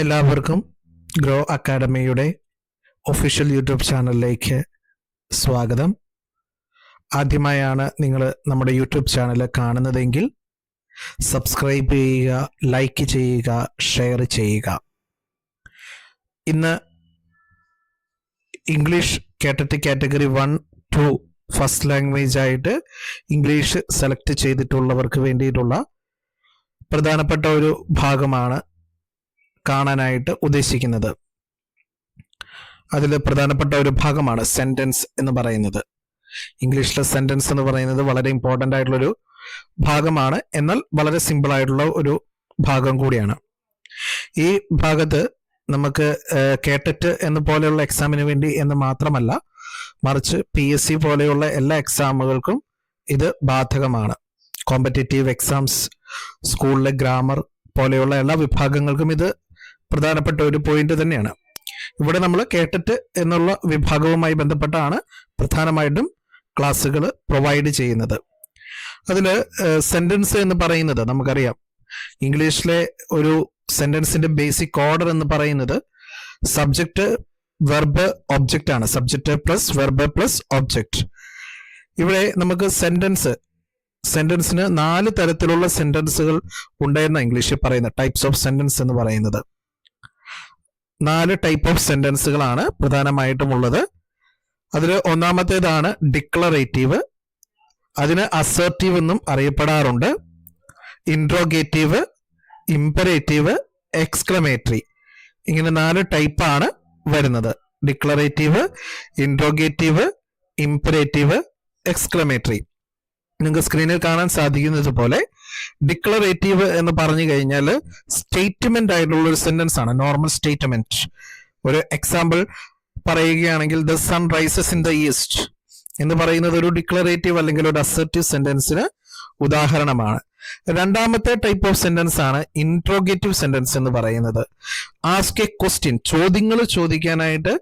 എല്ലാവർക്കും grow അക്കാഡമിയുടെ official YouTube ചാനലിലേക്ക് സ്വാഗതം. ആദ്യമായാണ് നിങ്ങൾ നമ്മുടെ യൂട്യൂബ് ചാനൽ കാണുന്നതെങ്കിൽ സബ്സ്ക്രൈബ് ചെയ്യുക, ലൈക്ക് ചെയ്യുക, ഷെയർ ചെയ്യുക. ഇന്ന് ഇംഗ്ലീഷ് കേട്ടറ്റ് കാറ്റഗറി 1-2 ഫസ്റ്റ് ലാംഗ്വേജ് ആയിട്ട് ഇംഗ്ലീഷ് സെലക്ട് ചെയ്തിട്ടുള്ളവർക്ക് വേണ്ടിയിട്ടുള്ള പ്രധാനപ്പെട്ട ഒരു ഭാഗമാണ് കാണാനായിട്ട് ഉദ്ദേശിക്കുന്നത്. അതിൽ പ്രധാനപ്പെട്ട ഒരു ഭാഗമാണ് സെന്റൻസ് എന്ന് പറയുന്നത്. ഇംഗ്ലീഷിലെ സെന്റൻസ് എന്ന് പറയുന്നത് വളരെ ഇമ്പോർട്ടൻ്റ് ആയിട്ടുള്ളൊരു ഭാഗമാണ്, എന്നാൽ വളരെ സിമ്പിൾ ആയിട്ടുള്ള ഒരു ഭാഗം കൂടിയാണ്. ഈ ഭാഗത്ത് നമുക്ക് കേട്ടറ്റ് എന്ന പോലെയുള്ള എക്സാമിന് വേണ്ടി എന്ന് മാത്രമല്ല, മറിച്ച് PSC പോലെയുള്ള എല്ലാ എക്സാമുകൾക്കും ഇത് ബാധകമാണ്. കോമ്പറ്റേറ്റീവ് എക്സാംസ്, സ്കൂളിലെ ഗ്രാമർ പോലെയുള്ള എല്ലാ വിഭാഗങ്ങൾക്കും ഇത് പ്രധാനപ്പെട്ട ഒരു പോയിന്റ് തന്നെയാണ്. ഇവിടെ നമ്മൾ കേട്ടറ്റ് എന്നുള്ള വിഭാഗവുമായി ബന്ധപ്പെട്ടാണ് പ്രധാനമായിട്ടും ക്ലാസ്സുകൾ പ്രൊവൈഡ് ചെയ്യുന്നത്. അതിൽ സെന്റൻസ് എന്ന് പറയുന്നത് നമുക്കറിയാം, ഇംഗ്ലീഷിലെ ഒരു സെന്റൻസിന്റെ ബേസിക് ഓർഡർ എന്ന് പറയുന്നത് സബ്ജക്റ്റ്, വെർബ്, ഒബ്ജക്റ്റ് ആണ്. Subject plus verb plus object. ഇവിടെ നമുക്ക് സെന്റൻസിന് 4 തരത്തിലുള്ള സെന്റൻസുകൾ ഉണ്ടെന്ന ഇംഗ്ലീഷിൽ പറയുന്ന ടൈപ്സ് ഓഫ് സെന്റൻസ് എന്ന് പറയുന്നത്. 4 ടൈപ്പ് ഓഫ് സെന്റൻസുകളാണ് പ്രധാനമായിട്ടും ഉള്ളത്. അതിൽ ഒന്നാമത്തേതാണ് ഡിക്ലറേറ്റീവ്. അതിന് അസർട്ടീവ് എന്നും അറിയപ്പെടാറുണ്ട്. Interrogative, imperative, exclamatory. ഇങ്ങനെ 4 ടൈപ്പാണ് വരുന്നത്. Declarative, interrogative, imperative, exclamatory. നിങ്ങൾക്ക് സ്ക്രീനിൽ കാണാൻ സാധിക്കുന്നത് പോലെ ഡിക്ലറേറ്റീവ് എന്ന് പറഞ്ഞു കഴിഞ്ഞാൽ സ്റ്റേറ്റ്മെന്റ് ആയിട്ടുള്ള ഒരു സെന്റൻസ് ആണ്, നോർമൽ സ്റ്റേറ്റ്മെന്റ്. ഒരു എക്സാമ്പിൾ പറയുകയാണെങ്കിൽ the sun rises in the east എന്ന് പറയുന്നത് ഒരു ഡിക്ലറേറ്റീവ് അല്ലെങ്കിൽ ഒരു അസർട്ടീവ് സെന്റൻസിന് ഉദാഹരണമാണ്. രണ്ടാമത്തെ ടൈപ്പ് ഓഫ് സെന്റൻസ് ആണ് ഇൻട്രോഗേറ്റീവ് സെന്റൻസ് എന്ന് പറയുന്നത്. ആസ്ക് എ ക്വസ്റ്റ്യൻ, ചോദ്യങ്ങൾ ചോദിക്കാനായിട്ട്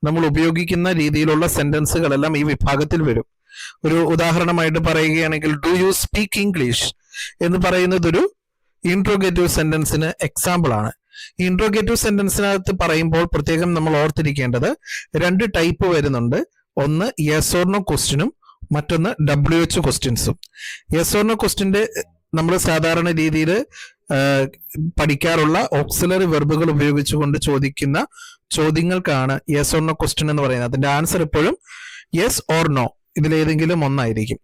നമ്മൾ ഉപയോഗിക്കുന്ന രീതിയിലുള്ള സെന്റൻസുകളെല്ലാം ഈ വിഭാഗത്തിൽ വരും. ഒരു ഉദാഹരണമായിട്ട് പറയുകയാണെങ്കിൽ ഡു യു സ്പീക്ക് ഇംഗ്ലീഷ് എന്ന് പറയുന്നത് ഒരു ഇൻട്രോഗേറ്റീവ് സെന്റൻസിന് എക്സാമ്പിൾ ആണ്. ഇൻട്രോഗേറ്റീവ് സെന്റൻസിനകത്ത് പറയുമ്പോൾ പ്രത്യേകം നമ്മൾ ഓർത്തിരിക്കേണ്ടത് 2 ടൈപ്പ് വരുന്നുണ്ട്. ഒന്ന് യെസ് ഓർ നോ ക്വസ്റ്റ്യനും, മറ്റൊന്ന് WH ക്വസ്റ്റ്യൻസും. യെസ് ഓർ നോ ക്വസ്റ്റ്യന്റെ നമ്മൾ സാധാരണ രീതിയിൽ പഠിക്കാറുള്ള ഓക്സിലറി വെർബുകൾ ഉപയോഗിച്ചുകൊണ്ട് ചോദിക്കുന്ന ചോദ്യങ്ങൾക്കാണ് യെസ് ഓർ നോ ക്വസ്റ്റ്യൻ എന്ന് പറയുന്നത്. അതിന്റെ ആൻസർ എപ്പോഴും യെസ് ഓർ നോ, ഇതിലേതെങ്കിലും ഒന്നായിരിക്കും.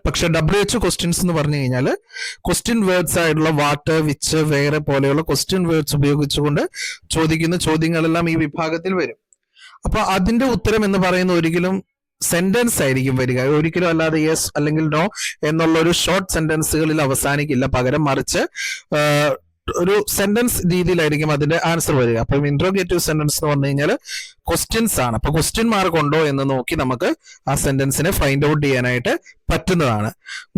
പക്ഷെ WH ക്വസ്റ്റ്യൻസ് എന്ന് പറഞ്ഞു കഴിഞ്ഞാൽ ക്വസ്റ്റ്യൻ വേർഡ്സ് ആയിട്ടുള്ള വാട്ട്, വിച്ച്, വേറെ പോലെയുള്ള ക്വസ്റ്റ്യൻ വേർഡ്സ് ഉപയോഗിച്ചുകൊണ്ട് ചോദിക്കുന്ന ചോദ്യങ്ങളെല്ലാം ഈ വിഭാഗത്തിൽ വരും. അപ്പൊ അതിന്റെ ഉത്തരം എന്ന് പറയുന്ന ഒരിക്കലും സെന്റൻസ് ആയിരിക്കും വരിക, ഒരിക്കലും അല്ലാതെ യെസ് അല്ലെങ്കിൽ നോ എന്നുള്ള ഒരു ഷോർട്ട് സെന്റൻസുകളിൽ അവസാനിക്കില്ല. പകരം മറിച്ച് ഒരു സെന്റൻസ് രീതിയിലായിരിക്കും അതിന്റെ ആൻസർ വരിക. അപ്പം ഇൻട്രോഗേറ്റീവ് സെന്റൻസ് എന്ന് പറഞ്ഞു കഴിഞ്ഞാൽ ക്വസ്റ്റ്യൻസ് ആണ്. അപ്പൊ ക്വസ്റ്റ്യൻ മാർക്ക് ഉണ്ടോ എന്ന് നോക്കി നമുക്ക് ആ സെന്റൻസിനെ ഫൈൻഡ് ഔട്ട് ചെയ്യാനായിട്ട് പറ്റുന്നതാണ്.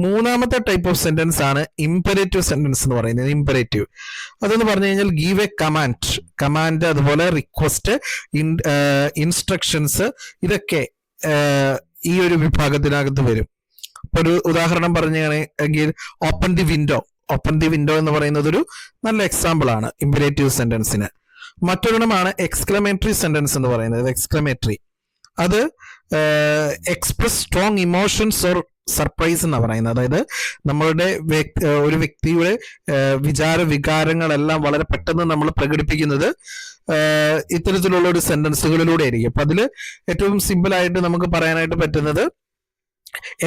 മൂന്നാമത്തെ ടൈപ്പ് ഓഫ് സെന്റൻസ് ആണ് ഇംപരേറ്റീവ് സെന്റൻസ് എന്ന് പറയുന്നത്. ഇംപരേറ്റീവ് അതെന്ന് പറഞ്ഞു കഴിഞ്ഞാൽ ഗീവ് എ കമാൻഡ്, അതുപോലെ റിക്വസ്റ്റ്, ഇൻസ്ട്രക്ഷൻസ്, ഇതൊക്കെ ഈ ഒരു വിഭാഗത്തിനകത്ത് വരും. ഇപ്പൊ ഒരു ഉദാഹരണം പറഞ്ഞാണെങ്കിൽ ഓപ്പൺ ദി വിൻഡോ എന്ന് പറയുന്നത് ഒരു നല്ല എക്സാമ്പിൾ ആണ് ഇംപരേറ്റീവ് സെന്റൻസിന്. മറ്റൊരെണ്ണമാണ് എക്സ്ക്ലമേറ്ററി സെന്റൻസ് എന്ന് പറയുന്നത്. എക്സ്ക്ലമേറ്ററി അത് express strong emotions or surprise എന്ന് പറയുന്നത്. അതായത് നമ്മളുടെ ഒരു വ്യക്തിയുടെ വികാരങ്ങളെല്ലാം വളരെ പെട്ടെന്ന് നമ്മൾ പ്രകടിപ്പിക്കുന്നത് ഇത്തരത്തിലുള്ള ഒരു സെന്റൻസുകളിലൂടെ ആയിരിക്കും. അപ്പൊ അതിൽ ഏറ്റവും സിമ്പിൾ ആയിട്ട് നമുക്ക് പറയാനായിട്ട് പറ്റുന്നത്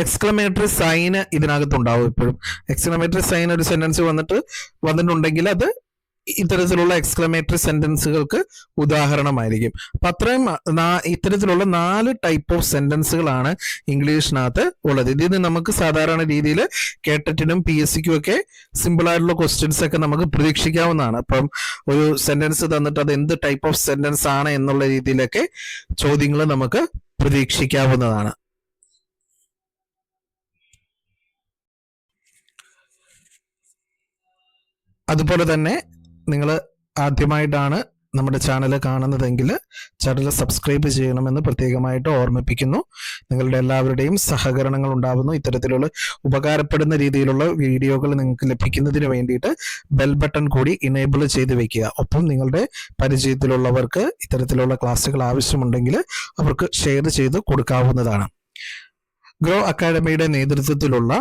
എക്സ്ക്ലമേറ്ററി സൈന് ഇതിനകത്തുണ്ടാവും. എപ്പോഴും എക്സ്ക്ലമേറ്ററി സൈൻ ഒരു സെന്റൻസ് വന്നിട്ടുണ്ടെങ്കിൽ അത് ഇത്തരത്തിലുള്ള എക്സ്ക്ലമേറ്ററി സെന്റൻസുകൾക്ക് ഉദാഹരണമായിരിക്കും. അപ്പൊ അത്രയും ഇത്തരത്തിലുള്ള 4 ടൈപ്പ് ഓഫ് സെന്റൻസുകളാണ് ഇംഗ്ലീഷിനകത്ത് ഉള്ളത്. ഇതിൽ നിന്ന് നമുക്ക് സാധാരണ രീതിയിൽ കേട്ടറ്റിനും PSCക്കും ഒക്കെ സിമ്പിൾ ആയിട്ടുള്ള ക്വസ്റ്റ്യൻസ് ഒക്കെ നമുക്ക് പ്രതീക്ഷിക്കാവുന്നതാണ്. അപ്പം ഒരു സെന്റൻസ് തന്നിട്ട് അത് എന്ത് ടൈപ്പ് ഓഫ് സെന്റൻസ് ആണ് എന്നുള്ള രീതിയിലൊക്കെ ചോദ്യങ്ങൾ നമുക്ക് പ്രതീക്ഷിക്കാവുന്നതാണ്. അതുപോലെ തന്നെ നിങ്ങൾ ആദ്യമായിട്ടാണ് നമ്മുടെ ചാനൽ കാണുന്നതെങ്കിൽ ചാനൽ സബ്സ്ക്രൈബ് ചെയ്യണമെന്ന് പ്രത്യേകമായിട്ട് ഓർമ്മിപ്പിക്കുന്നു. നിങ്ങളുടെ എല്ലാവരുടെയും സഹകരണങ്ങൾ ഉണ്ടാവുന്നു. ഇത്തരത്തിലുള്ള ഉപകാരപ്പെടുന്ന രീതിയിലുള്ള വീഡിയോകൾ നിങ്ങൾക്ക് ലഭിക്കുന്നതിന് വേണ്ടിയിട്ട് ബെൽ ബട്ടൺ കൂടി ഇനേബിൾ ചെയ്ത് വെക്കുക. ഒപ്പം നിങ്ങളുടെ പരിചയത്തിലുള്ളവർക്ക് ഇത്തരത്തിലുള്ള ക്ലാസ്സുകൾ ആവശ്യമുണ്ടെങ്കിൽ അവർക്ക് ഷെയർ ചെയ്ത് കൊടുക്കാവുന്നതാണ്. ഗ്രോ അക്കാഡമിയുടെ നേതൃത്വത്തിലുള്ള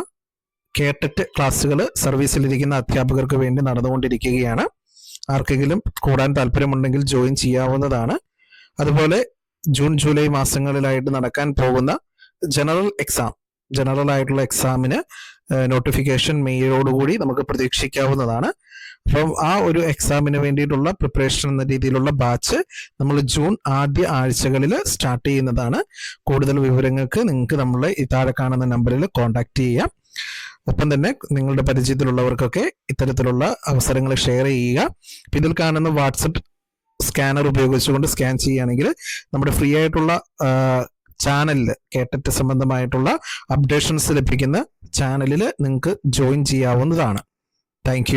കേട്ടറ്റ് ക്ലാസ്സുകൾ സർവീസിലിരിക്കുന്ന അധ്യാപകർക്ക് വേണ്ടി നടന്നുകൊണ്ടിരിക്കുകയാണ്. ആർക്കെങ്കിലും കൂടാൻ താല്പര്യമുണ്ടെങ്കിൽ ജോയിൻ ചെയ്യാവുന്നതാണ്. അതുപോലെ ജൂൺ ജൂലൈ മാസങ്ങളിലായിട്ട് നടക്കാൻ പോകുന്ന ജനറൽ ആയിട്ടുള്ള എക്സാമിന് നോട്ടിഫിക്കേഷൻ മെയിലോടുകൂടി നമുക്ക് പ്രതീക്ഷിക്കാവുന്നതാണ്. അപ്പം ആ ഒരു എക്സാമിന് വേണ്ടിയിട്ടുള്ള പ്രിപ്പറേഷൻ എന്ന രീതിയിലുള്ള ബാച്ച് നമ്മൾ ജൂൺ ആദ്യ ആഴ്ചകളിൽ സ്റ്റാർട്ട് ചെയ്യുന്നതാണ്. കൂടുതൽ വിവരങ്ങൾക്ക് നിങ്ങൾക്ക് നമ്മളെ ഈ താഴെ കാണുന്ന നമ്പറിൽ കോൺടാക്ട് ചെയ്യാം. ഒപ്പം തന്നെ നിങ്ങളുടെ പരിചയത്തിലുള്ളവർക്കൊക്കെ ഇത്തരത്തിലുള്ള അവസരങ്ങൾ ഷെയർ ചെയ്യുക. ഇതിൽ കാണുന്ന വാട്സപ്പ് സ്കാനർ ഉപയോഗിച്ചുകൊണ്ട് സ്കാൻ ചെയ്യുകയാണെങ്കിൽ നമ്മുടെ ഫ്രീ ആയിട്ടുള്ള ചാനലിൽ കേട്ടറ്റ് സംബന്ധമായിട്ടുള്ള അപ്ഡേഷൻസ് ലഭിക്കുന്ന ചാനലിൽ നിങ്ങൾക്ക് ജോയിൻ ചെയ്യാവുന്നതാണ്. താങ്ക്